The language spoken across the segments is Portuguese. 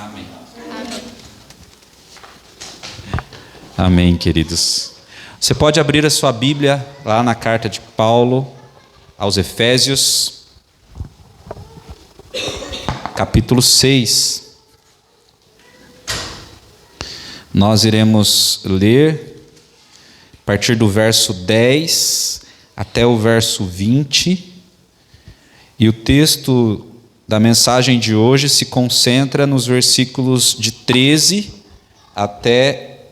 Amém. Amém. Amém, queridos. Você pode abrir a sua Bíblia lá na carta de Paulo aos Efésios, capítulo 6. Nós iremos ler a partir do verso 10 até o verso 20. E o texto da mensagem de hoje se concentra nos versículos de 13 até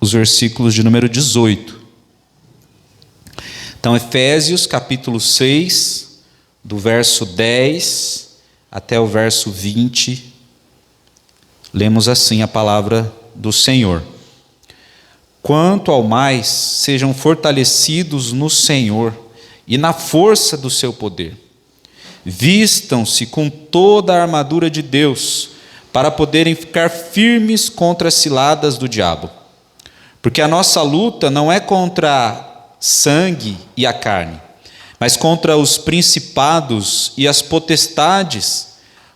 os versículos de número 18. Então, Efésios capítulo 6, do verso 10 até o verso 20, lemos assim a palavra do Senhor. Quanto ao mais, sejam fortalecidos no Senhor e na força do seu poder. Vistam-se com toda a armadura de Deus, para poderem ficar firmes contra as ciladas do diabo. Porque a nossa luta não é contra sangue e a carne, mas contra os principados e as potestades,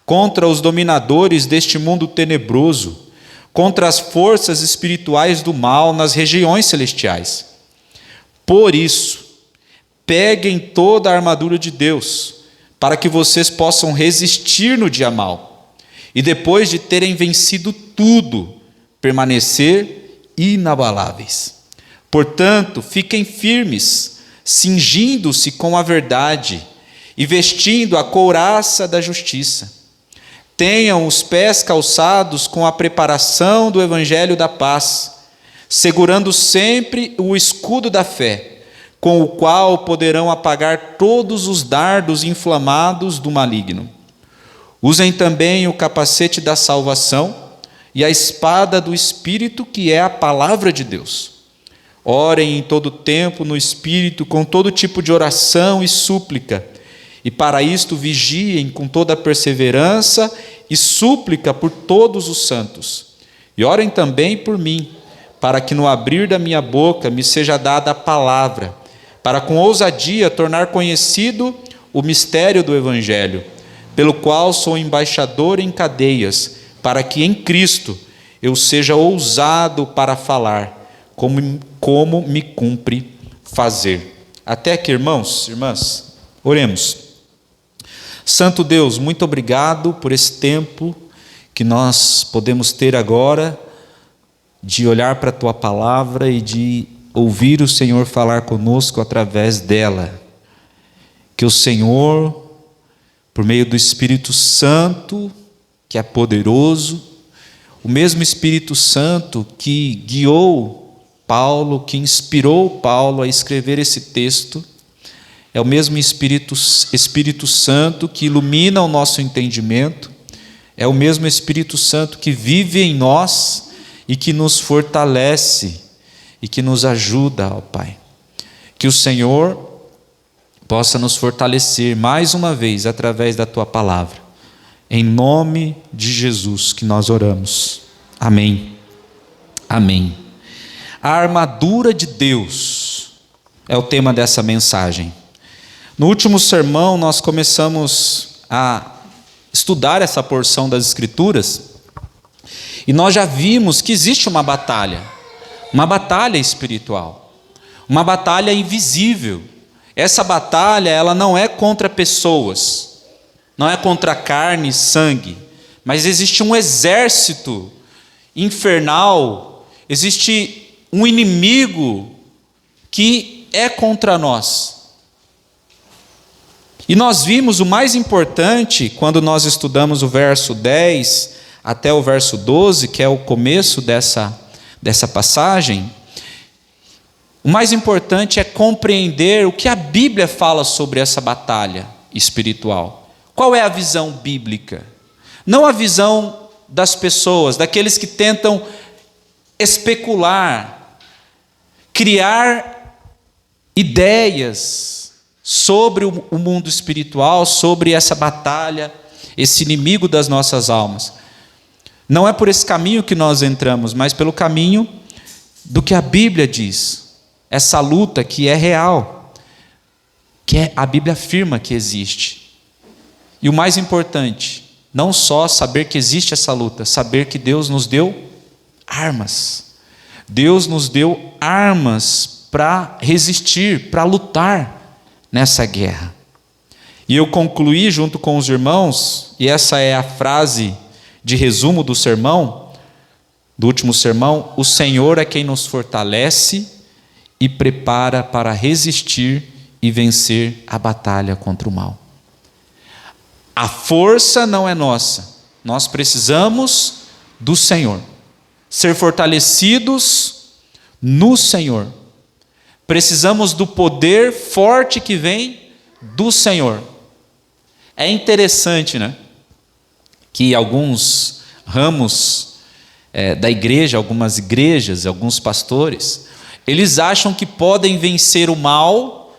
contra os dominadores deste mundo tenebroso, contra as forças espirituais do mal nas regiões celestiais. Por isso, peguem toda a armadura de Deus, para que vocês possam resistir no dia mau, e depois de terem vencido tudo, permanecer inabaláveis. Portanto, fiquem firmes, cingindo-se com a verdade e vestindo a couraça da justiça. Tenham os pés calçados com a preparação do evangelho da paz, segurando sempre o escudo da fé, com o qual poderão apagar todos os dardos inflamados do maligno. Usem também o capacete da salvação e a espada do Espírito, que é a palavra de Deus. Orem em todo tempo no Espírito, com todo tipo de oração e súplica, e para isto vigiem com toda perseverança e súplica por todos os santos. E orem também por mim, para que no abrir da minha boca me seja dada a palavra, para com ousadia tornar conhecido o mistério do Evangelho, pelo qual sou embaixador em cadeias, para que em Cristo eu seja ousado para falar, como me cumpre fazer. Até aqui, irmãos, irmãs, oremos. Santo Deus, muito obrigado por esse tempo que nós podemos ter agora, de olhar para a Tua palavra e de ouvir o Senhor falar conosco através dela. Que o Senhor, por meio do Espírito Santo, que é poderoso, o mesmo Espírito Santo que guiou Paulo, que inspirou Paulo a escrever esse texto, é o mesmo Espírito Santo que ilumina o nosso entendimento, é o mesmo Espírito Santo que vive em nós e que nos fortalece e que nos ajuda, ó Pai. Que o Senhor possa nos fortalecer mais uma vez através da Tua palavra. Em nome de Jesus que nós oramos. Amém. Amém. A armadura de Deus é o tema dessa mensagem. No último sermão nós começamos a estudar essa porção das Escrituras e nós já vimos que existe uma batalha espiritual, uma batalha invisível. Essa batalha, ela não é contra pessoas, não é contra carne e sangue, mas existe um exército infernal, existe um inimigo que é contra nós. E nós vimos o mais importante quando nós estudamos o verso 10 até o verso 12, que é o começo dessa passagem. O mais importante é compreender o que a Bíblia fala sobre essa batalha espiritual. Qual é a visão bíblica? Não a visão das pessoas, daqueles que tentam especular, criar ideias sobre o mundo espiritual, sobre essa batalha, esse inimigo das nossas almas. Não é por esse caminho que nós entramos, mas pelo caminho do que a Bíblia diz. Essa luta que é real, que a Bíblia afirma que existe. E o mais importante, Não só saber que existe essa luta, saber que Deus nos deu armas. Deus nos deu armas para resistir, para lutar nessa guerra. E eu concluí junto com os irmãos, e essa é a frase de resumo do sermão, do último sermão: o Senhor é quem nos fortalece e prepara para resistir e vencer a batalha contra o mal. A força não é nossa, nós precisamos do Senhor, ser fortalecidos no Senhor. Precisamos do poder forte que vem do Senhor. É interessante, né? Que alguns ramos da igreja, algumas igrejas, alguns pastores, eles acham que podem vencer o mal,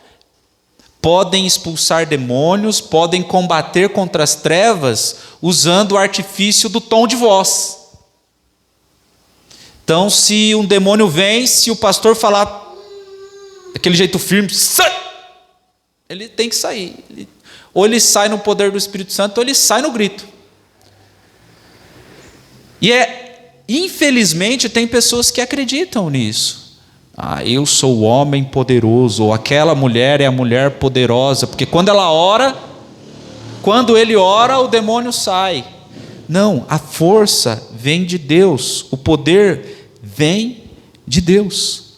podem expulsar demônios, podem combater contra as trevas usando o artifício do tom de voz. Então, se um demônio vem, se o pastor falar daquele jeito firme, sai! Ele tem que sair. Ou ele sai no poder do Espírito Santo, ou ele sai no grito. E infelizmente, tem pessoas que acreditam nisso. Eu sou o homem poderoso, ou aquela mulher é a mulher poderosa, porque quando ela ora, quando ele ora, o demônio sai. Não, a força vem de Deus, o poder vem de Deus.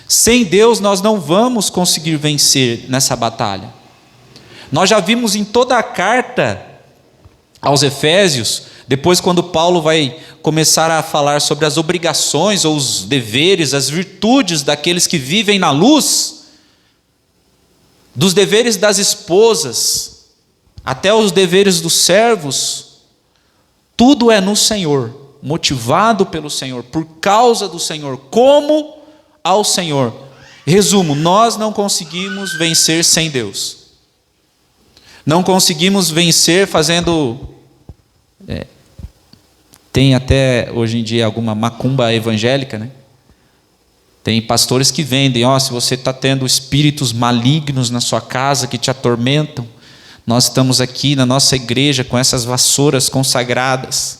Sem Deus nós não vamos conseguir vencer nessa batalha. Nós já vimos em toda a carta aos Efésios, depois quando Paulo vai começar a falar sobre as obrigações ou os deveres, as virtudes daqueles que vivem na luz, dos deveres das esposas, até os deveres dos servos, tudo é no Senhor, motivado pelo Senhor, por causa do Senhor, como ao Senhor. Resumo, nós não conseguimos vencer sem Deus. Não conseguimos vencer fazendo... Tem até hoje em dia alguma macumba evangélica, né? Tem pastores que vendem: se você está tendo espíritos malignos na sua casa que te atormentam, nós estamos aqui na nossa igreja com essas vassouras consagradas,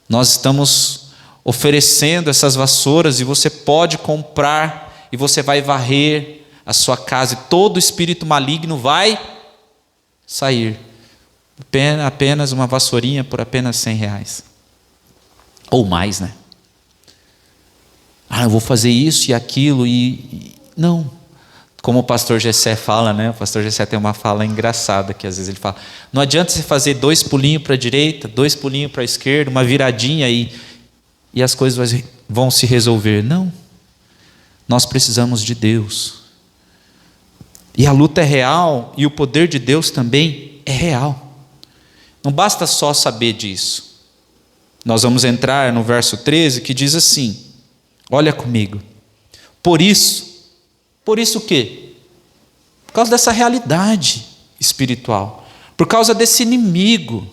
nós estamos oferecendo essas vassouras e você pode comprar e você vai varrer a sua casa e todo espírito maligno vai sair. Apenas uma vassourinha por apenas R$100. Ou mais, né? Eu vou fazer isso e aquilo e... Não. Como o pastor Gessé fala, né? O pastor Gessé tem uma fala engraçada, que às vezes ele fala: não adianta você fazer 2 pulinhos para a direita, 2 pulinhos para a esquerda, uma viradinha e as coisas vão se resolver. Não. Nós precisamos de Deus. E a luta é real, e o poder de Deus também é real. Não basta só saber disso. Nós vamos entrar no verso 13, que diz assim, olha comigo: por isso o quê? Por causa dessa realidade espiritual, por causa desse inimigo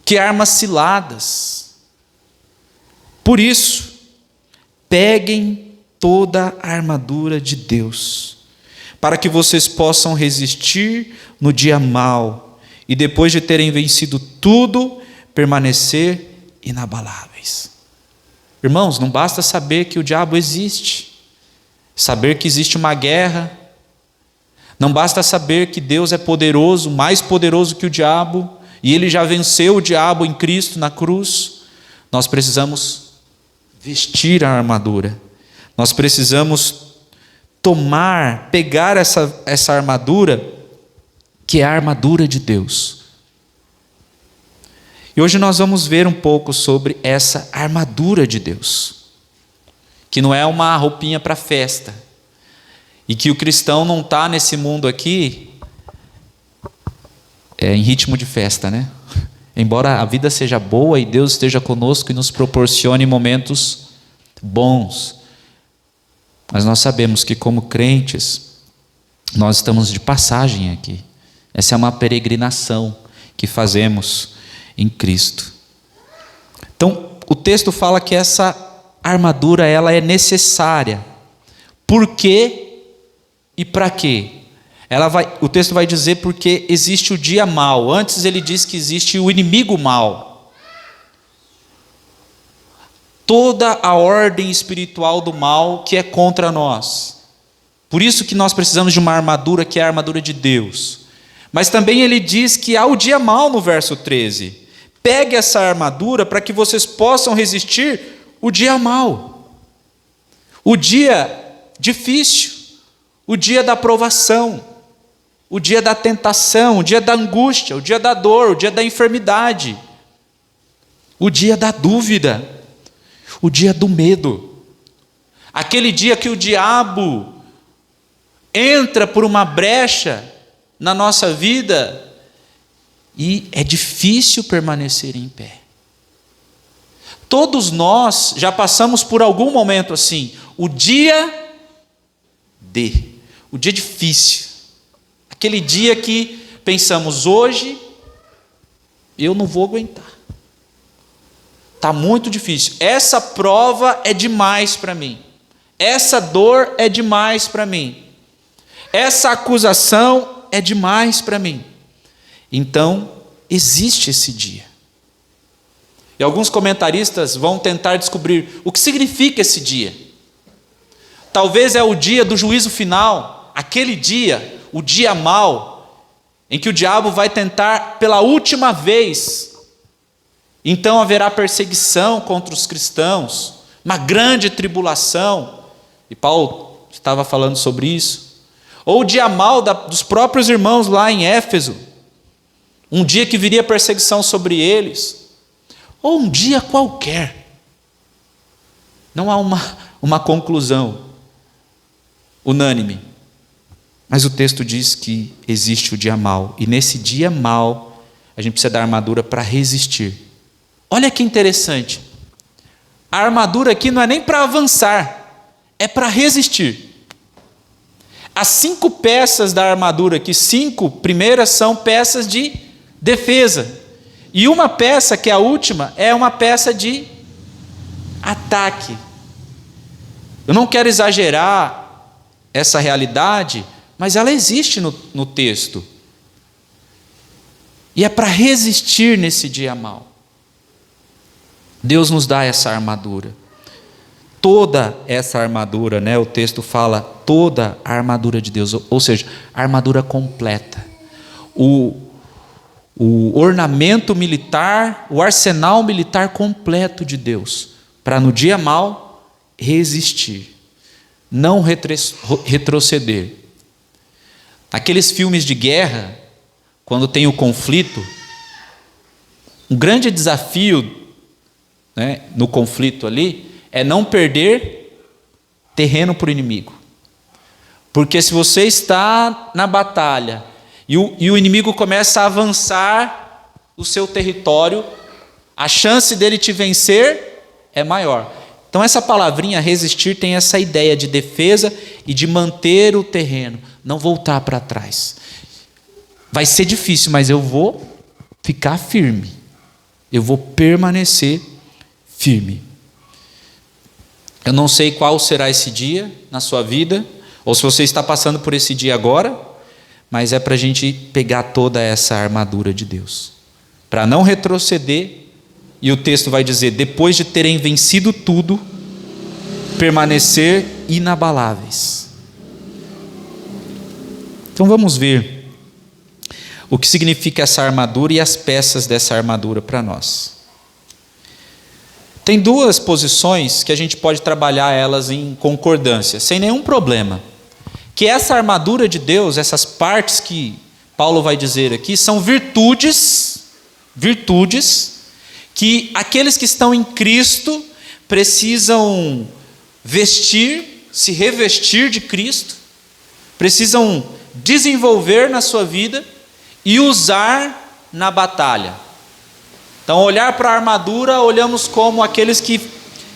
que arma ciladas. Por isso, peguem toda a armadura de Deus, para que vocês possam resistir no dia mau, e depois de terem vencido tudo, permanecer inabaláveis. Irmãos, não basta saber que o diabo existe, saber que existe uma guerra, não basta saber que Deus é poderoso, mais poderoso que o diabo, e Ele já venceu o diabo em Cristo na cruz. Nós precisamos vestir a armadura, nós precisamos pegar essa armadura, que é a armadura de Deus. E hoje nós vamos ver um pouco sobre essa armadura de Deus, que não é uma roupinha para festa, e que o cristão não está nesse mundo aqui em ritmo de festa, né? Embora a vida seja boa e Deus esteja conosco e nos proporcione momentos bons, mas nós sabemos que como crentes, nós estamos de passagem aqui. Essa é uma peregrinação que fazemos em Cristo. Então, o texto fala que essa armadura ela é necessária. Por quê e para quê? O texto vai dizer porque existe o dia mau. Antes ele diz que existe o inimigo mau. Toda a ordem espiritual do mal que é contra nós. Por isso que nós precisamos de uma armadura que é a armadura de Deus. Mas também ele diz que há o dia mau no verso 13. Pegue essa armadura para que vocês possam resistir o dia mau. O dia difícil. O dia da provação. O dia da tentação. O dia da angústia. O dia da dor. O dia da enfermidade. O dia da dúvida. O dia do medo. Aquele dia que o diabo entra por uma brecha na nossa vida e é difícil permanecer em pé. Todos nós já passamos por algum momento assim, o dia difícil, aquele dia que pensamos, hoje eu não vou aguentar, está muito difícil, essa prova é demais para mim, essa dor é demais para mim, essa acusação é demais para mim. Então, existe esse dia. E alguns comentaristas vão tentar descobrir o que significa esse dia. Talvez é o dia do juízo final, aquele dia, o dia mau, em que o diabo vai tentar pela última vez. Então haverá perseguição contra os cristãos, uma grande tribulação. E Paulo estava falando sobre isso. Ou o dia mau dos próprios irmãos lá em Éfeso. Um dia que viria perseguição sobre eles. Ou um dia qualquer. Não há uma conclusão unânime. Mas o texto diz que existe o dia mau. E nesse dia mau, a gente precisa da armadura para resistir. Olha que interessante. A armadura aqui não é nem para avançar. É para resistir. As 5 peças da armadura aqui, 5 primeiras são peças de defesa. E uma peça, que é a última, é uma peça de ataque. Eu não quero exagerar essa realidade, mas ela existe no texto. E é para resistir nesse dia mau. Deus nos dá essa armadura. Toda essa armadura, né? O texto fala toda a armadura de Deus, ou seja, a armadura completa. O ornamento militar, o arsenal militar completo de Deus, para no dia mau resistir, não retroceder. Aqueles filmes de guerra, quando tem o conflito, um grande desafio, né, no conflito ali, é não perder terreno para o inimigo. Porque se você está na batalha e o inimigo começa a avançar o seu território, a chance dele te vencer é maior. Então essa palavrinha resistir tem essa ideia de defesa e de manter o terreno, não voltar para trás. Vai ser difícil, mas eu vou ficar firme. Eu vou permanecer firme. Eu não sei qual será esse dia na sua vida, ou se você está passando por esse dia agora, mas é para a gente pegar toda essa armadura de Deus, para não retroceder, e o texto vai dizer, depois de terem vencido tudo, permanecer inabaláveis. Então vamos ver o que significa essa armadura e as peças dessa armadura para nós. Tem 2 posições que a gente pode trabalhar elas em concordância, sem nenhum problema. Que essa armadura de Deus, essas partes que Paulo vai dizer aqui, são virtudes que aqueles que estão em Cristo precisam vestir, se revestir de Cristo, precisam desenvolver na sua vida e usar na batalha. Então, olhar para a armadura, olhamos como aqueles que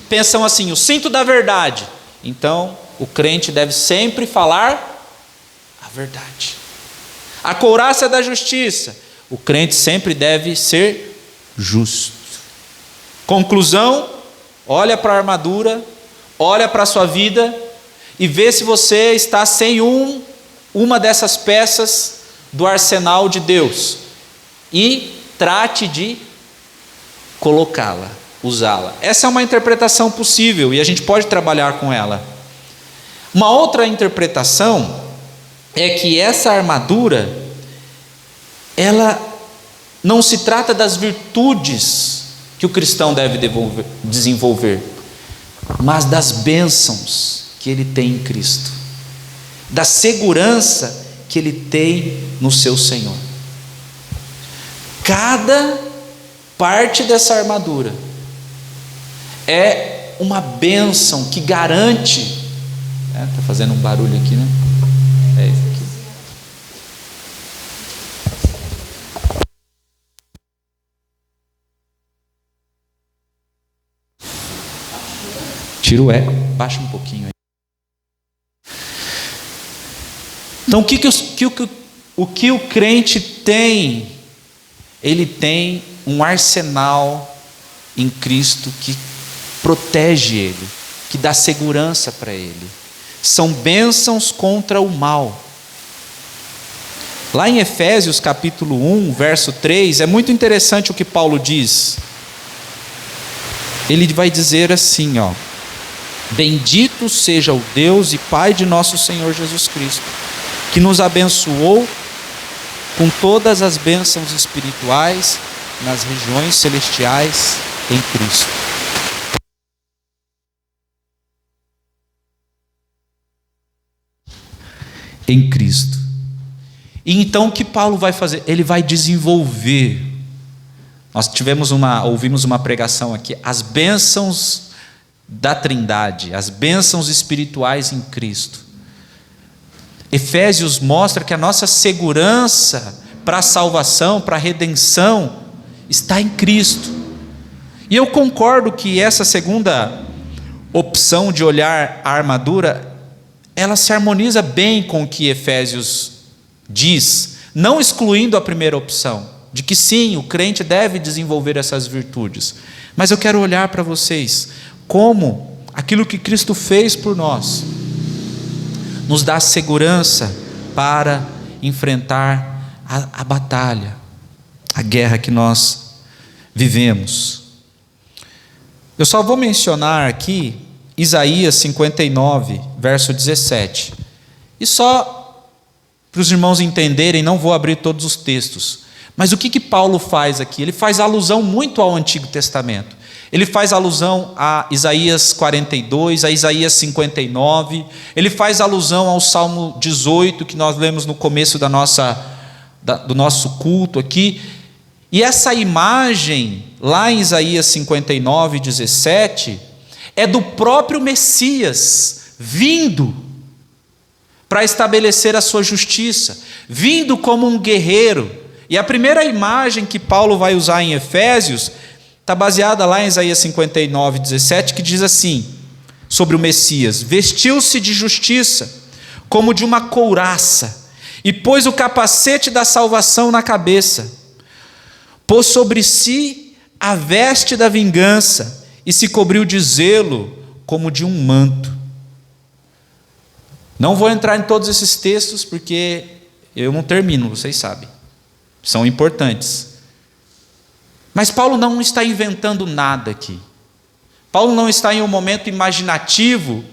pensam assim, o cinto da verdade. Então, o crente deve sempre falar a verdade. A couraça da justiça. O crente sempre deve ser justo. Conclusão, olha para a armadura, olha para a sua vida e vê se você está sem um uma dessas peças do arsenal de Deus e trate de colocá-la, usá-la. Essa é uma interpretação possível e a gente pode trabalhar com ela. Uma outra interpretação é que essa armadura, ela não se trata das virtudes que o cristão deve desenvolver, mas das bênçãos que ele tem em Cristo, da segurança que ele tem no seu Senhor. Cada parte dessa armadura é uma bênção que garante. Está fazendo um barulho aqui, né? É isso aqui. Tira o baixa um pouquinho aí. Então, o que o crente tem? Ele tem um arsenal em Cristo que protege ele, que dá segurança para ele. São bênçãos contra o mal. Lá em Efésios capítulo 1, verso 3, é muito interessante o que Paulo diz. Ele vai dizer assim, ó: bendito seja o Deus e Pai de nosso Senhor Jesus Cristo, que nos abençoou com todas as bênçãos espirituais nas regiões celestiais em Cristo. Em Cristo. E então o que Paulo vai fazer? Ele vai desenvolver. Nós ouvimos uma pregação aqui, as bênçãos da Trindade, as bênçãos espirituais em Cristo. Efésios mostra que a nossa segurança para a salvação, para a redenção, está em Cristo. E eu concordo que essa segunda opção de olhar a armadura, ela se harmoniza bem com o que Efésios diz, não excluindo a primeira opção, de que sim, o crente deve desenvolver essas virtudes. Mas eu quero olhar para vocês como aquilo que Cristo fez por nós nos dá segurança para enfrentar a batalha, a guerra que nós vivemos. Eu só vou mencionar aqui Isaías 59, verso 17. E só para os irmãos entenderem, não vou abrir todos os textos. Mas o que Paulo faz aqui? Ele faz alusão muito ao Antigo Testamento. Ele faz alusão a Isaías 42, a Isaías 59. Ele faz alusão ao Salmo 18, que nós lemos no começo do nosso culto aqui. E essa imagem, lá em Isaías 59, 17... é do próprio Messias vindo para estabelecer a sua justiça, vindo como um guerreiro. E a primeira imagem que Paulo vai usar em Efésios está baseada lá em Isaías 59, 17, que diz assim, sobre o Messias: vestiu-se de justiça, como de uma couraça, e pôs o capacete da salvação na cabeça, pôs sobre si a veste da vingança, e se cobriu de zelo como de um manto. Não vou entrar em todos esses textos, porque eu não termino, vocês sabem. São importantes. Mas Paulo não está inventando nada aqui. Paulo não está em um momento imaginativo,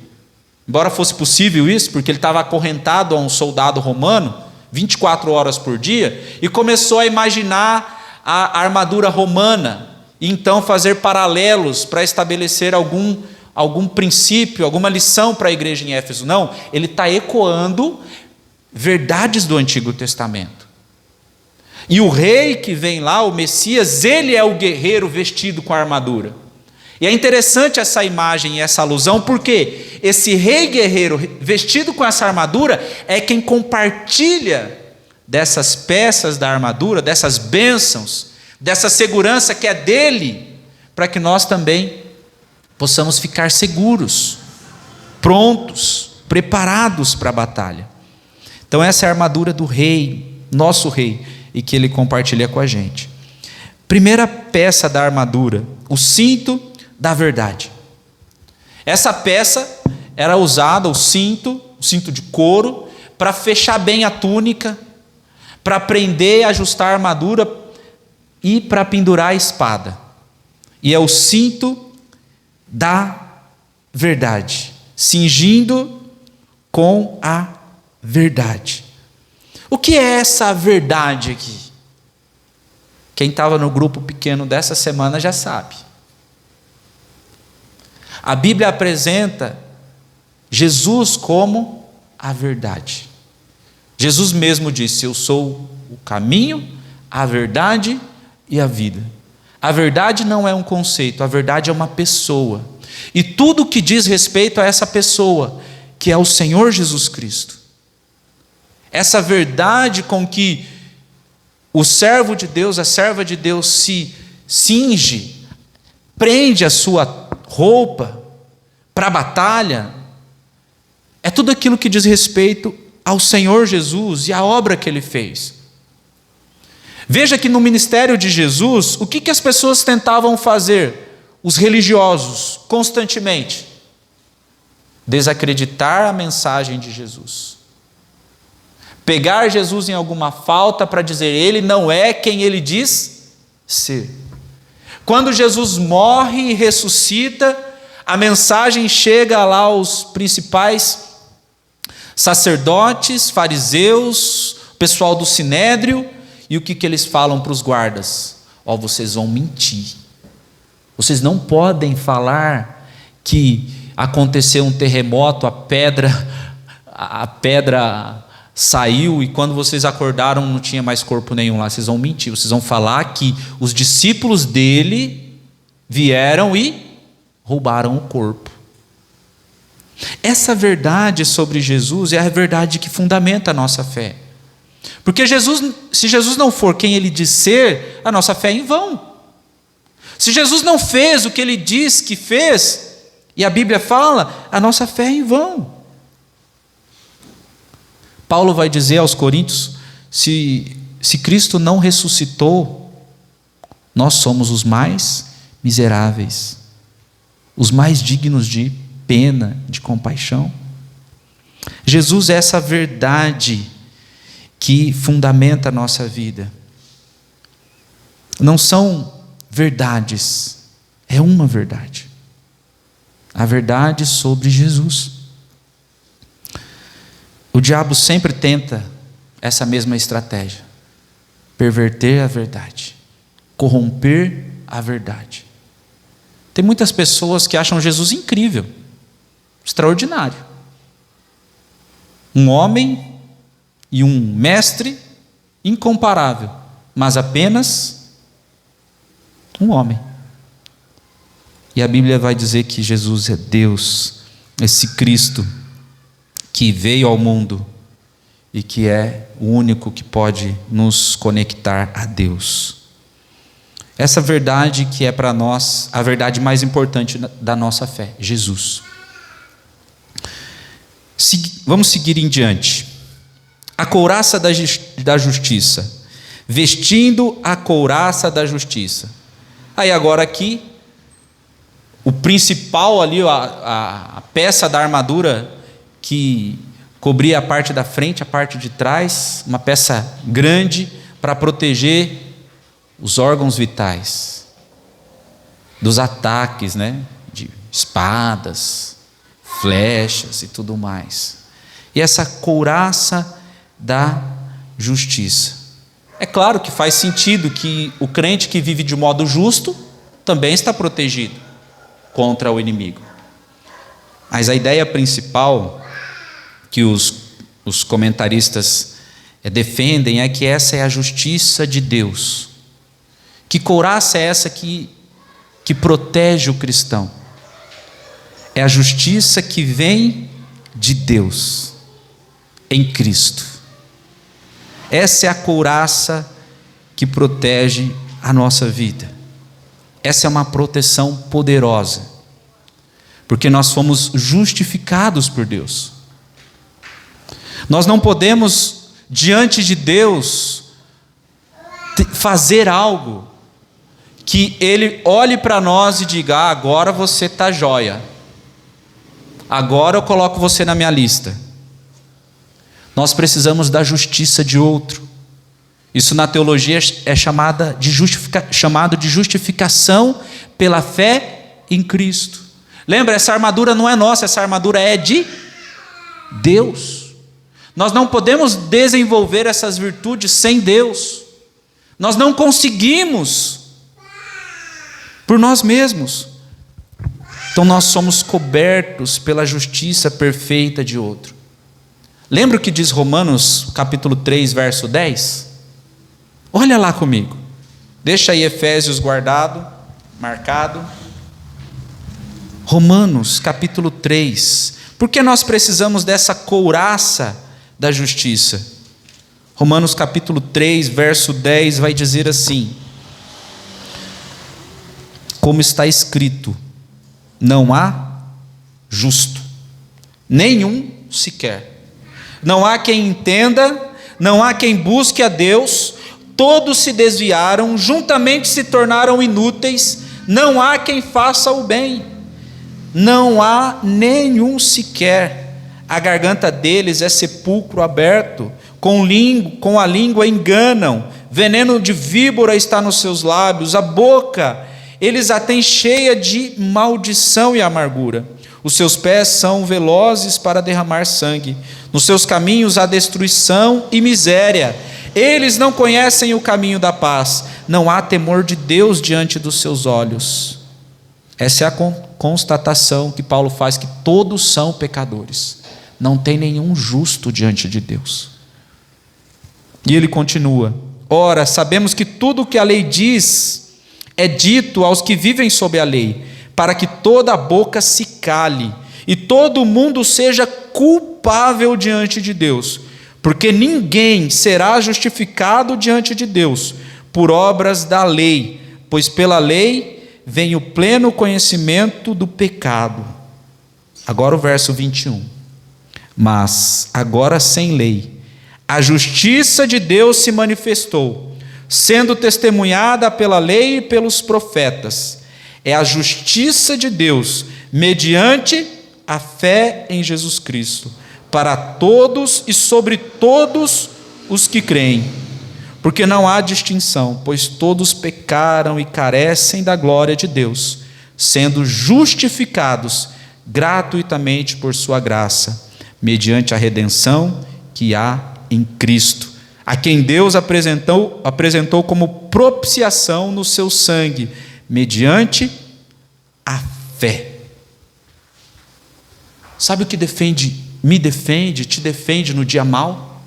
embora fosse possível isso, porque ele estava acorrentado a um soldado romano, 24 horas por dia, e começou a imaginar a armadura romana, e então fazer paralelos para estabelecer algum princípio, alguma lição para a igreja em Éfeso. Não, ele está ecoando verdades do Antigo Testamento. E o rei que vem lá, o Messias, ele é o guerreiro vestido com a armadura. E é interessante essa imagem e essa alusão, porque esse rei guerreiro vestido com essa armadura é quem compartilha dessas peças da armadura, dessas bênçãos, dessa segurança que é dele, para que nós também possamos ficar seguros, prontos, preparados para a batalha. Então essa é a armadura do rei, nosso rei, e que ele compartilha com a gente. Primeira peça da armadura, o cinto da verdade. Essa peça era usada, o cinto de couro, para fechar bem a túnica, para prender e ajustar a armadura e para pendurar a espada. E é o cinto da verdade, cingindo com a verdade. O que é essa verdade aqui? Quem estava no grupo pequeno dessa semana já sabe. A Bíblia apresenta Jesus como a verdade. Jesus mesmo disse: eu sou o caminho, a verdade e a vida. A verdade não é um conceito, a verdade é uma pessoa. E tudo que diz respeito a essa pessoa, que é o Senhor Jesus Cristo. Essa verdade com que o servo de Deus, a serva de Deus se cinge, prende a sua roupa para a batalha, é tudo aquilo que diz respeito ao Senhor Jesus e à obra que Ele fez. Veja que no ministério de Jesus, o que as pessoas tentavam fazer? Os religiosos, constantemente. Desacreditar a mensagem de Jesus. Pegar Jesus em alguma falta para dizer: Ele não é quem Ele diz ser. Quando Jesus morre e ressuscita, a mensagem chega lá aos principais sacerdotes, fariseus, pessoal do Sinédrio, e o que eles falam para os guardas? Vocês vão mentir. Vocês não podem falar que aconteceu um terremoto, a pedra saiu e quando vocês acordaram não tinha mais corpo nenhum lá. Vocês vão mentir, vocês vão falar que os discípulos dele vieram e roubaram o corpo. Essa verdade sobre Jesus é a verdade que fundamenta a nossa fé. Porque se Jesus não for quem Ele diz ser, a nossa fé é em vão. Se Jesus não fez o que Ele diz que fez, e a Bíblia fala, a nossa fé é em vão. Paulo vai dizer aos Coríntios, se Cristo não ressuscitou, nós somos os mais miseráveis, os mais dignos de pena, de compaixão. Jesus é essa verdade que fundamenta a nossa vida. Não são verdades, é uma verdade. A verdade sobre Jesus. O diabo sempre tenta essa mesma estratégia: perverter a verdade, corromper a verdade. Tem muitas pessoas que acham Jesus incrível, extraordinário. Um homem e um mestre incomparável, mas apenas um homem. E a Bíblia vai dizer que Jesus é Deus, esse Cristo que veio ao mundo e que é o único que pode nos conectar a Deus. Essa verdade que é para nós a verdade mais importante da nossa fé, Jesus. Vamos seguir em diante. A couraça da justiça, vestindo a couraça da justiça. Aí agora aqui, o principal ali, a peça da armadura que cobria a parte da frente, a parte de trás, uma peça grande para proteger os órgãos vitais dos ataques, de espadas, flechas e tudo mais. E essa couraça da justiça. É claro que faz sentido que o crente que vive de modo justo também está protegido contra o inimigo. Mas a ideia principal que os comentaristas defendem é que essa é a justiça de Deus. Que couraça é essa que protege o cristão? É a justiça que vem de Deus em Cristo. Essa é a couraça que protege a nossa vida. Essa é uma proteção poderosa, porque nós fomos justificados por Deus. Nós não podemos, diante de Deus, fazer algo que Ele olhe para nós e diga: agora você está jóia, agora eu coloco você na minha lista. Nós precisamos da justiça de outro. Isso na teologia é chamado de justificação pela fé em Cristo. Lembra, essa armadura não é nossa, essa armadura é de Deus. Nós não podemos desenvolver essas virtudes sem Deus. Nós não conseguimos por nós mesmos. Então nós somos cobertos pela justiça perfeita de outro. Lembra o que diz Romanos capítulo 3, verso 10? Olha lá comigo. Deixa aí Efésios guardado, marcado. Romanos capítulo 3. Por que nós precisamos dessa couraça da justiça? Romanos capítulo 3, verso 10 vai dizer assim: como está escrito, não há justo, nenhum sequer. Não há quem entenda, não há quem busque a Deus, todos se desviaram, juntamente se tornaram inúteis, não há quem faça o bem, não há nenhum sequer. A garganta deles é sepulcro aberto, com a língua enganam, veneno de víbora está nos seus lábios, a boca eles a têm cheia de maldição e amargura. Os seus pés são velozes para derramar sangue, nos seus caminhos há destruição e miséria. Eles não conhecem o caminho da paz, não há temor de Deus diante dos seus olhos. Essa é a constatação que Paulo faz, que todos são pecadores, não tem nenhum justo diante de Deus. E ele continua: ora, sabemos que tudo o que a lei diz é dito aos que vivem sob a lei, para que toda a boca se cale e todo mundo seja culpável diante de Deus, porque ninguém será justificado diante de Deus por obras da lei, pois pela lei vem o pleno conhecimento do pecado. Agora o verso 21. Mas agora sem lei, a justiça de Deus se manifestou, sendo testemunhada pela lei e pelos profetas. É a justiça de Deus, mediante a fé em Jesus Cristo, para todos e sobre todos os que creem. Porque não há distinção, pois todos pecaram e carecem da glória de Deus, sendo justificados gratuitamente por sua graça, mediante a redenção que há em Cristo, a quem Deus apresentou como propiciação no seu sangue, mediante a fé. Sabe o que me defende, te defende no dia mau?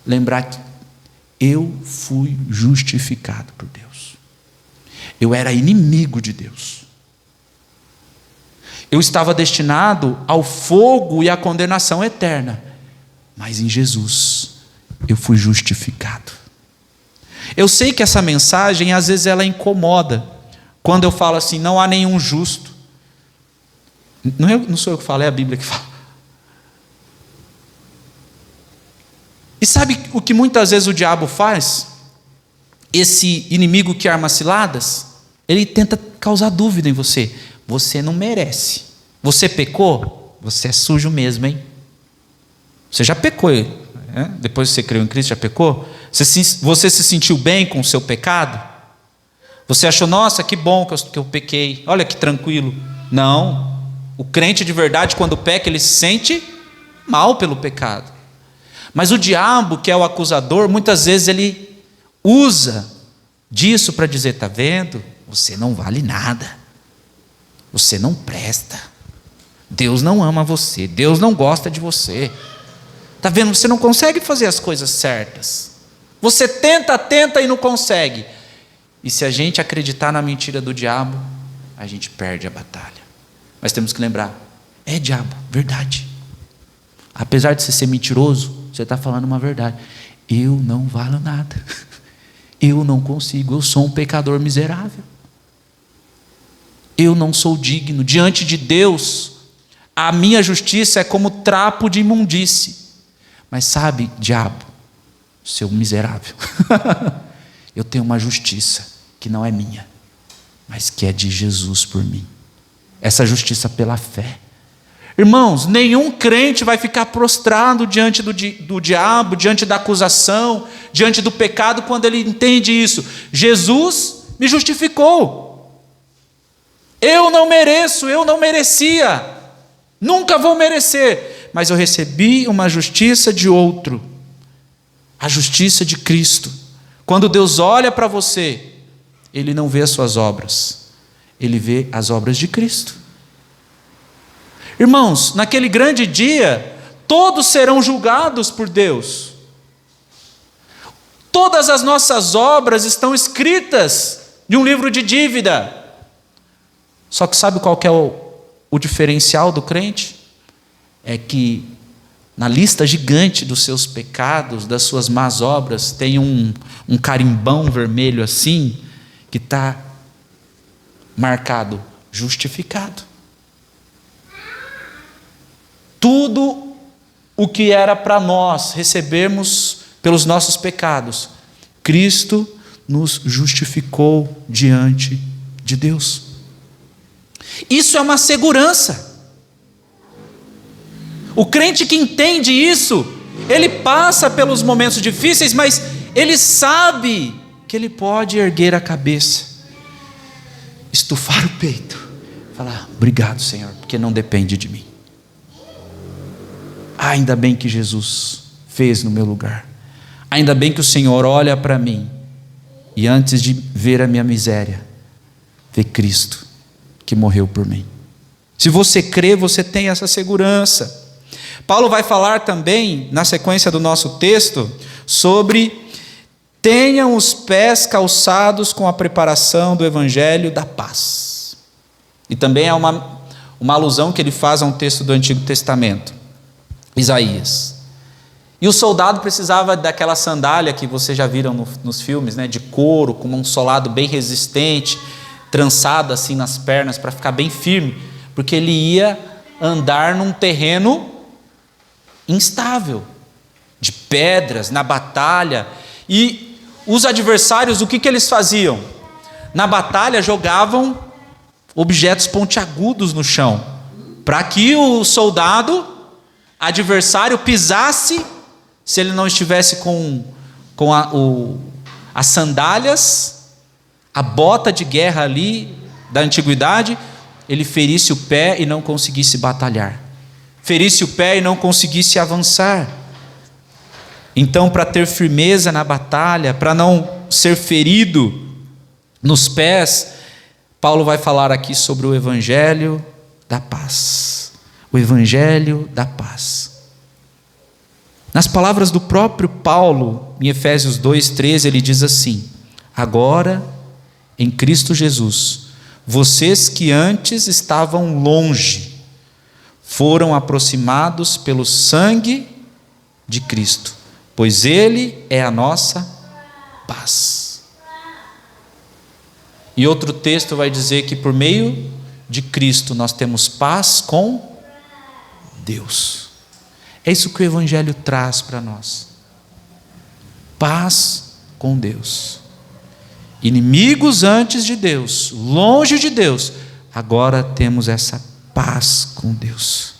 Lembrar que eu fui justificado por Deus. Eu era inimigo de Deus. Eu estava destinado ao fogo e à condenação eterna. Mas em Jesus eu fui justificado. Eu sei que essa mensagem às vezes ela incomoda, quando eu falo assim, não há nenhum justo. Não sou eu que falo, é a Bíblia que fala. E sabe o que muitas vezes o diabo faz? Esse inimigo que arma ciladas, ele tenta causar dúvida em você. Você não merece. Você pecou? Você é sujo mesmo, hein? Você já pecou, né? Depois que você creu em Cristo, já pecou? Você se sentiu bem com o seu pecado? Você achou, nossa, que bom que eu pequei, olha que tranquilo. Não, o crente de verdade, quando peca, ele se sente mal pelo pecado. Mas o diabo, que é o acusador, muitas vezes ele usa disso para dizer, está vendo? Você não vale nada, você não presta, Deus não ama você, Deus não gosta de você. Está vendo? Você não consegue fazer as coisas certas. Você tenta e não consegue. E se a gente acreditar na mentira do diabo, a gente perde a batalha. Mas temos que lembrar, é diabo, verdade. Apesar de você ser mentiroso, você está falando uma verdade. Eu não valho nada. Eu não consigo, eu sou um pecador miserável. Eu não sou digno. Diante de Deus, a minha justiça é como trapo de imundície. Mas sabe, diabo, seu miserável, eu tenho uma justiça que não é minha, mas que é de Jesus por mim. Essa justiça pela fé. Irmãos, nenhum crente vai ficar prostrado diante do diabo, diante da acusação, diante do pecado, quando ele entende isso. Jesus me justificou. Eu não mereço, eu não merecia, nunca vou merecer, mas eu recebi uma justiça de outro, a justiça de Cristo. Quando Deus olha para você, Ele não vê as suas obras, Ele vê as obras de Cristo. Irmãos, naquele grande dia, todos serão julgados por Deus. Todas as nossas obras estão escritas em um livro de dívida. Só que sabe qual que é o diferencial do crente? É que na lista gigante dos seus pecados, das suas más obras, tem um carimbão vermelho assim, que está marcado, justificado. Tudo o que era para nós recebermos pelos nossos pecados, Cristo nos justificou diante de Deus. Isso é uma segurança. O crente que entende isso, ele passa pelos momentos difíceis, mas ele sabe que ele pode erguer a cabeça, estufar o peito, falar: obrigado, Senhor, porque não depende de mim. Ainda bem que Jesus fez no meu lugar. Ainda bem que o Senhor olha para mim e antes de ver a minha miséria, vê Cristo que morreu por mim. Se você crê, você tem essa segurança. Paulo vai falar também, na sequência do nosso texto, sobre: tenham os pés calçados com a preparação do evangelho da paz. E também é uma alusão que ele faz a um texto do Antigo Testamento, Isaías. E o soldado precisava daquela sandália que vocês já viram nos filmes, né, de couro, com um solado bem resistente, trançado assim nas pernas para ficar bem firme, porque ele ia andar num terreno instável, de pedras, na batalha. E os adversários, o que eles faziam? Na batalha jogavam objetos pontiagudos no chão, para que o soldado adversário pisasse, se ele não estivesse com as sandálias, a bota de guerra ali da antiguidade, ele ferisse o pé e não conseguisse batalhar, ferisse o pé e não conseguisse avançar. Então, para ter firmeza na batalha, para não ser ferido nos pés, Paulo vai falar aqui sobre o evangelho da paz. O evangelho da paz. Nas palavras do próprio Paulo, em Efésios 2:13, ele diz assim: agora, em Cristo Jesus, vocês que antes estavam longe, foram aproximados pelo sangue de Cristo, pois Ele é a nossa paz. E outro texto vai dizer que por meio de Cristo nós temos paz com Deus. É isso que o evangelho traz para nós. Paz com Deus. Inimigos antes de Deus, longe de Deus, agora temos essa paz com Deus.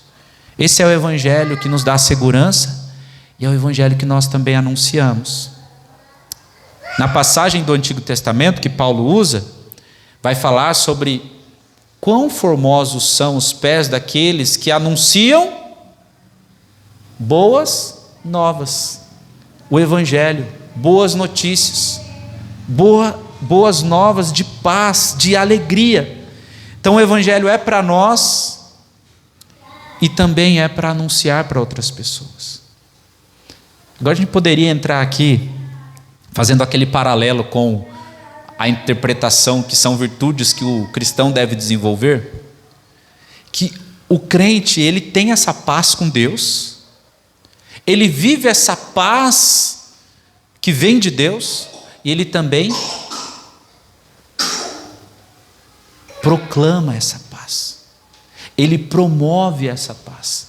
Esse é o evangelho que nos dá segurança e é o evangelho que nós também anunciamos. Na passagem do Antigo Testamento que Paulo usa, vai falar sobre quão formosos são os pés daqueles que anunciam boas novas, o evangelho, boas notícias, boas novas de paz, de alegria. Então o evangelho é para nós e também é para anunciar para outras pessoas. Agora a gente poderia entrar aqui fazendo aquele paralelo com a interpretação que são virtudes que o cristão deve desenvolver, que o crente, ele tem essa paz com Deus, ele vive essa paz que vem de Deus, e ele também proclama essa paz, ele promove essa paz,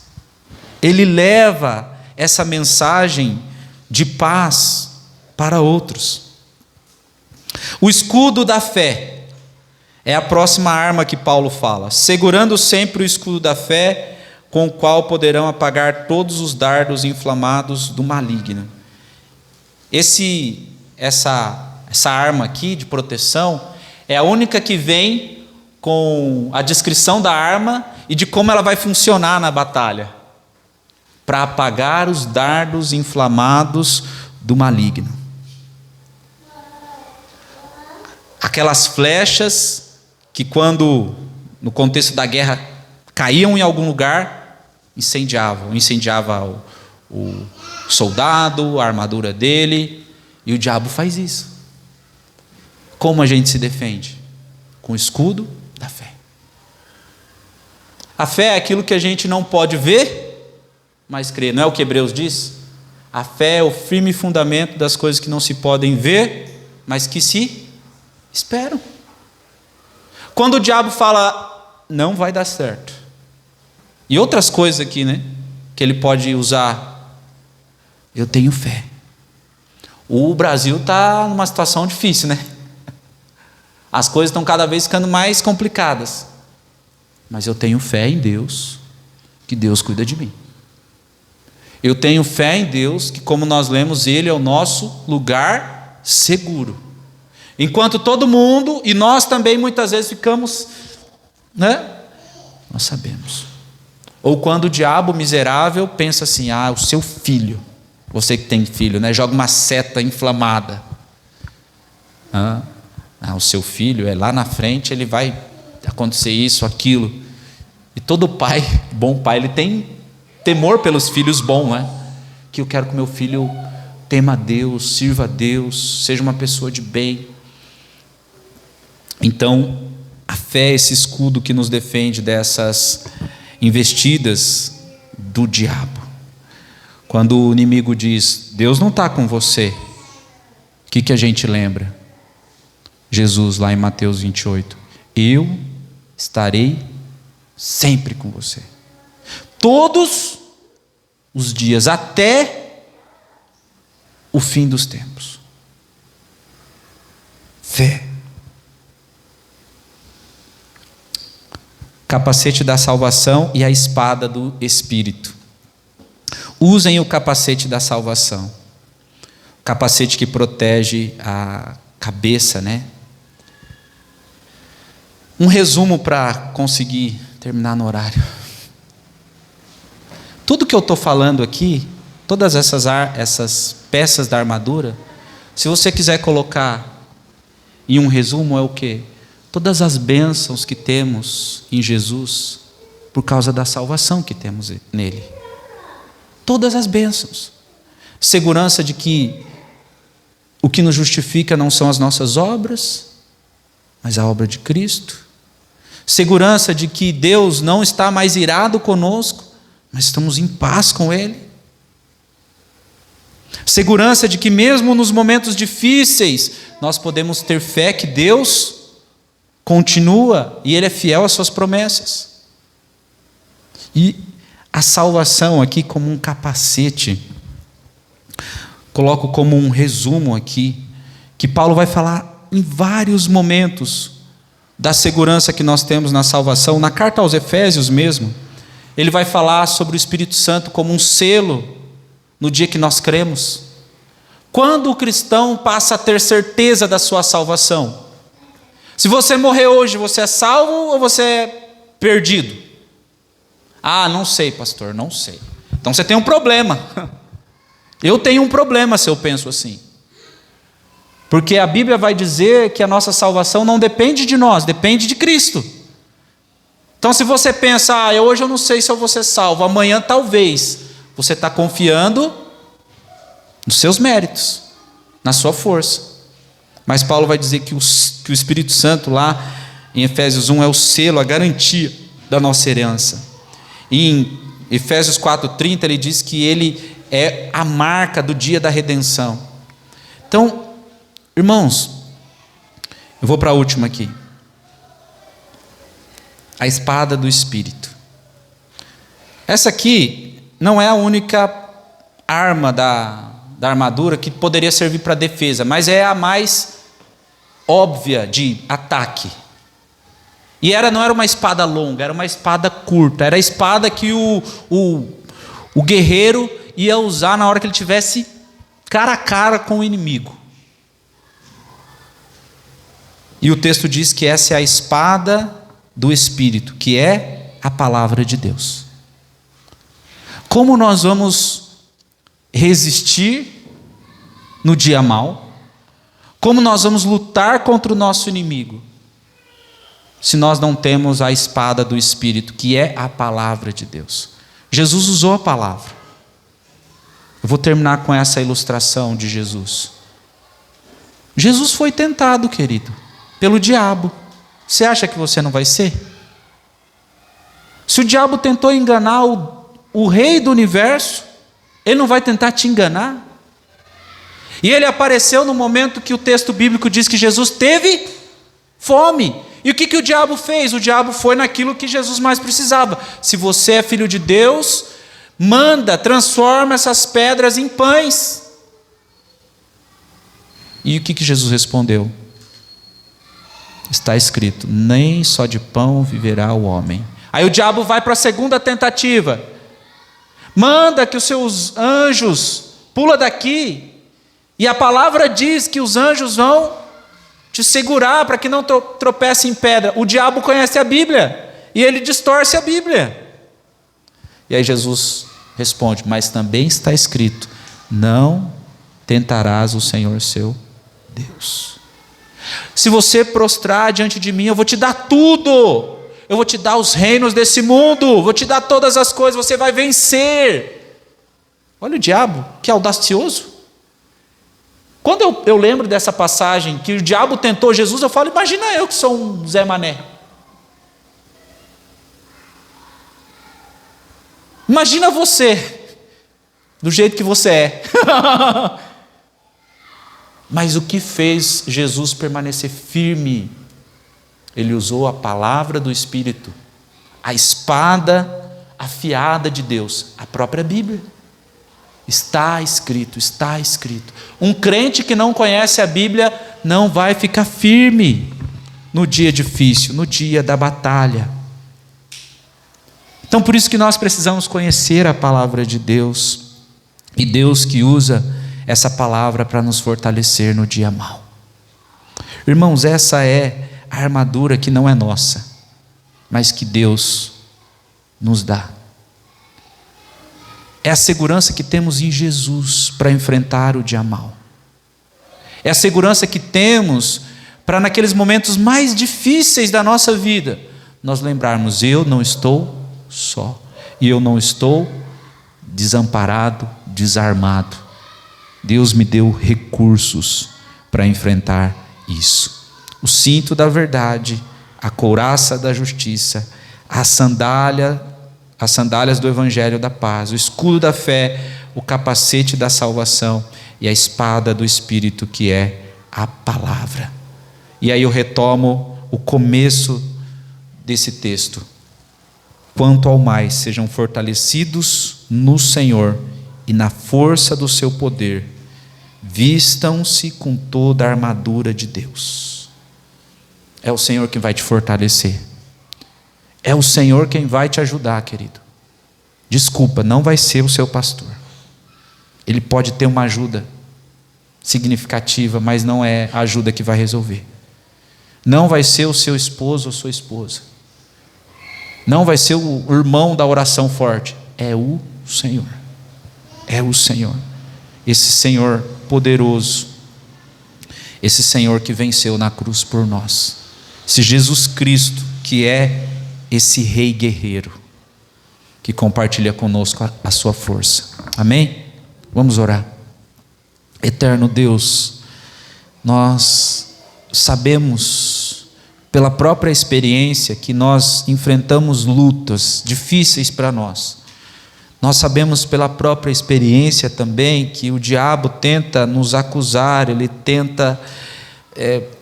ele leva essa mensagem de paz para outros. O escudo da fé é a próxima arma que Paulo fala, segurando sempre o escudo da fé, com o qual poderão apagar todos os dardos inflamados do maligno. Essa arma aqui de proteção é a única que vem com a descrição da arma e de como ela vai funcionar na batalha, para apagar os dardos inflamados do maligno. Aquelas flechas que, quando no contexto da guerra caíam em algum lugar, incendiava o soldado, a armadura dele, e o diabo faz isso. Como a gente se defende? Com o escudo da fé. A fé é aquilo que a gente não pode ver, mas crer. Não é o que Hebreus diz? A fé é o firme fundamento das coisas que não se podem ver, mas que se esperam. Quando o diabo fala, não vai dar certo, e outras coisas aqui, né, que ele pode usar, eu tenho fé. O Brasil está numa situação difícil, né? As coisas estão cada vez ficando mais complicadas, mas eu tenho fé em Deus, que Deus cuida de mim. Eu tenho fé em Deus, que, como nós lemos, Ele é o nosso lugar seguro. Enquanto todo mundo, e nós também muitas vezes ficamos, né? Nós sabemos. Ou quando o diabo miserável pensa assim, o seu filho, você que tem filho, né? Joga uma seta inflamada. O seu filho, lá na frente ele vai acontecer isso, aquilo. E todo pai, bom pai, ele tem temor pelos filhos bons, né? Que eu quero que meu filho tema a Deus, sirva a Deus, seja uma pessoa de bem. Então, a fé é esse escudo que nos defende dessas investidas do diabo. Quando o inimigo diz, Deus não está com você, o que a gente lembra? Jesus lá em Mateus 28, eu estarei sempre com você, todos os dias, até o fim dos tempos. Fé. Capacete da salvação e a espada do Espírito. Usem o capacete da salvação, o capacete que protege a cabeça, né? Um resumo para conseguir terminar no horário. Tudo que eu estou falando aqui, todas essas peças da armadura, se você quiser colocar em um resumo, é o quê? Todas as bênçãos que temos em Jesus, por causa da salvação que temos nele. Todas as bênçãos. Segurança de que o que nos justifica não são as nossas obras, mas a obra de Cristo. Segurança de que Deus não está mais irado conosco, mas estamos em paz com Ele. Segurança de que mesmo nos momentos difíceis, nós podemos ter fé que Deus continua e Ele é fiel às suas promessas. E a salvação aqui como um capacete, coloco como um resumo aqui, que Paulo vai falar em vários momentos da segurança que nós temos na salvação. Na carta aos Efésios mesmo, ele vai falar sobre o Espírito Santo como um selo no dia que nós cremos. Quando o cristão passa a ter certeza da sua salvação? Se você morrer hoje, você é salvo ou você é perdido? Não sei, pastor, não sei. Então você tem um problema. Eu tenho um problema se eu penso assim. Porque a Bíblia vai dizer que a nossa salvação não depende de nós, depende de Cristo. Então se você pensa, hoje eu não sei se eu vou ser salvo, amanhã talvez, você está confiando nos seus méritos, na sua força. Mas Paulo vai dizer que o Espírito Santo lá em Efésios 1 é o selo, a garantia da nossa herança. E em Efésios 4:30 ele diz que ele é a marca do dia da redenção. Então, irmãos, eu vou para a última aqui. A espada do Espírito. Essa aqui não é a única arma da armadura que poderia servir para defesa, mas é a mais óbvia de ataque. E não era uma espada longa, era uma espada curta. Era a espada que o guerreiro ia usar na hora que ele tivesse cara a cara com o inimigo. E o texto diz que essa é a espada do Espírito, que é a palavra de Deus. Como nós vamos resistir no dia mau? Como nós vamos lutar contra o nosso inimigo? Se nós não temos a espada do Espírito, que é a palavra de Deus. Jesus usou a palavra. Eu vou terminar com essa ilustração de Jesus. Jesus foi tentado, querido, pelo diabo. Você acha que você não vai ser? Se o diabo tentou enganar o rei do universo, ele não vai tentar te enganar? E ele apareceu no momento que o texto bíblico diz que Jesus teve fome. E o que o diabo fez? O diabo foi naquilo que Jesus mais precisava. Se você é filho de Deus, transforma essas pedras em pães. E o que Jesus respondeu? Está escrito: nem só de pão viverá o homem. Aí o diabo vai para a segunda tentativa. Manda que os seus anjos pula daqui. E a palavra diz que os anjos vão te segurar para que não tropece em pedra. O diabo conhece a Bíblia e ele distorce a Bíblia. E aí Jesus responde: mas também está escrito: não tentarás o Senhor seu Deus. Se você prostrar diante de mim, eu vou te dar tudo. Eu vou te dar os reinos desse mundo, vou te dar todas as coisas, você vai vencer. Olha o diabo, que audacioso. Quando eu lembro dessa passagem, que o diabo tentou Jesus, eu falo: imagina eu que sou um Zé Mané. Imagina você, do jeito que você é. Mas o que fez Jesus permanecer firme? Ele usou a palavra do Espírito, a espada afiada de Deus, a própria Bíblia. Está escrito, está escrito. Um crente que não conhece a Bíblia não vai ficar firme no dia difícil, no dia da batalha. Então, por isso que nós precisamos conhecer a palavra de Deus, e Deus que usa essa palavra para nos fortalecer no dia mau. Irmãos, essa é a armadura que não é nossa, mas que Deus nos dá. É a segurança que temos em Jesus para enfrentar o dia mau. É a segurança que temos para, naqueles momentos mais difíceis da nossa vida, nós lembrarmos: eu não estou só, e eu não estou desamparado, desarmado. Deus me deu recursos para enfrentar isso. O cinto da verdade, a couraça da justiça, as sandálias do evangelho da paz, o escudo da fé, o capacete da salvação e a espada do Espírito, que é a palavra. E aí eu retomo o começo desse texto: quanto ao mais, sejam fortalecidos no Senhor e na força do seu poder, vistam-se com toda a armadura de Deus. É o Senhor quem vai te fortalecer. É o Senhor quem vai te ajudar, querido. Desculpa, não vai ser o seu pastor. Ele pode ter uma ajuda significativa, mas não é a ajuda que vai resolver. Não vai ser o seu esposo ou sua esposa. Não vai ser o irmão da oração forte. É o Senhor. É o Senhor. Esse Senhor poderoso. Esse Senhor que venceu na cruz por nós. Esse Jesus Cristo, que é esse Rei guerreiro, que compartilha conosco a sua força. Amém? Vamos orar. Eterno Deus, nós sabemos pela própria experiência que nós enfrentamos lutas difíceis para nós. Nós sabemos pela própria experiência também que o diabo tenta nos acusar, ele tenta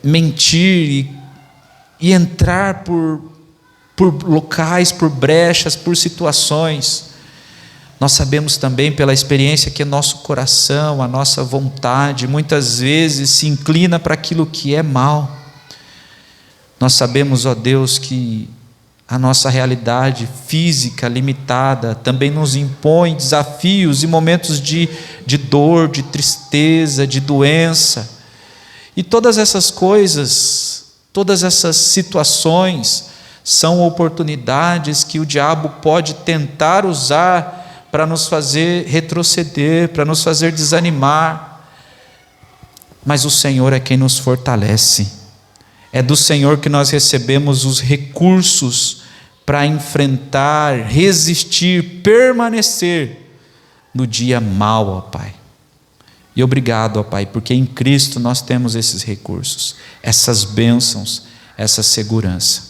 mentir e entrar por locais, por brechas, por situações. Nós sabemos também pela experiência que nosso coração, a nossa vontade, muitas vezes se inclina para aquilo que é mal. Nós sabemos, ó Deus, que a nossa realidade física limitada também nos impõe desafios e momentos de dor, de tristeza, de doença. E todas essas coisas, todas essas situações são oportunidades que o diabo pode tentar usar para nos fazer retroceder, para nos fazer desanimar. Mas o Senhor é quem nos fortalece. É do Senhor que nós recebemos os recursos para enfrentar, resistir, permanecer no dia mau, ó Pai. E obrigado, ó Pai, porque em Cristo nós temos esses recursos, essas bênçãos, essa segurança.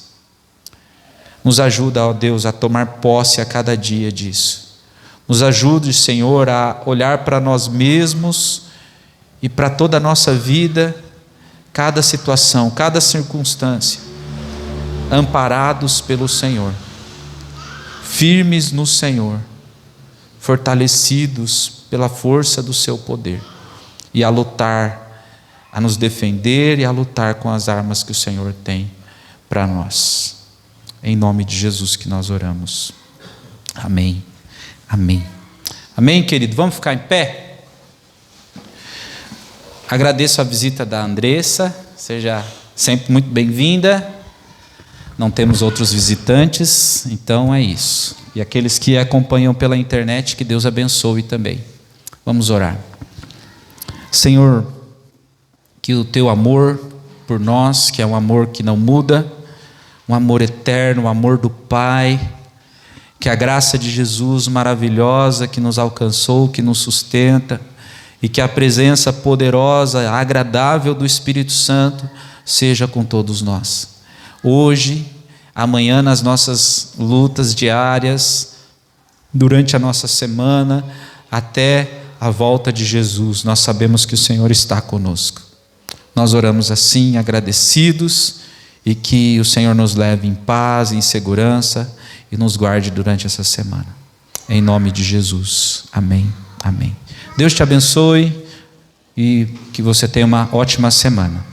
Nos ajuda, ó Deus, a tomar posse a cada dia disso. Nos ajude, Senhor, a olhar para nós mesmos e para toda a nossa vida, cada situação, cada circunstância, amparados pelo Senhor, firmes no Senhor, fortalecidos pela força do seu poder, e a lutar, a nos defender e a lutar com as armas que o Senhor tem para nós. Em nome de Jesus que nós oramos. Amém. Amém. Amém, querido? Vamos ficar em pé? Agradeço a visita da Andressa, seja sempre muito bem-vinda. Não temos outros visitantes, então é isso. E aqueles que acompanham pela internet, que Deus abençoe também. Vamos orar. Senhor, que o teu amor por nós, que é um amor que não muda, um amor eterno, um amor do Pai, que a graça de Jesus maravilhosa que nos alcançou, que nos sustenta, e que a presença poderosa, agradável do Espírito Santo seja com todos nós. Hoje, amanhã, nas nossas lutas diárias, durante a nossa semana, até a volta de Jesus, nós sabemos que o Senhor está conosco. Nós oramos assim, agradecidos, e que o Senhor nos leve em paz, em segurança, e nos guarde durante essa semana. Em nome de Jesus. Amém. Amém. Deus te abençoe e que você tenha uma ótima semana.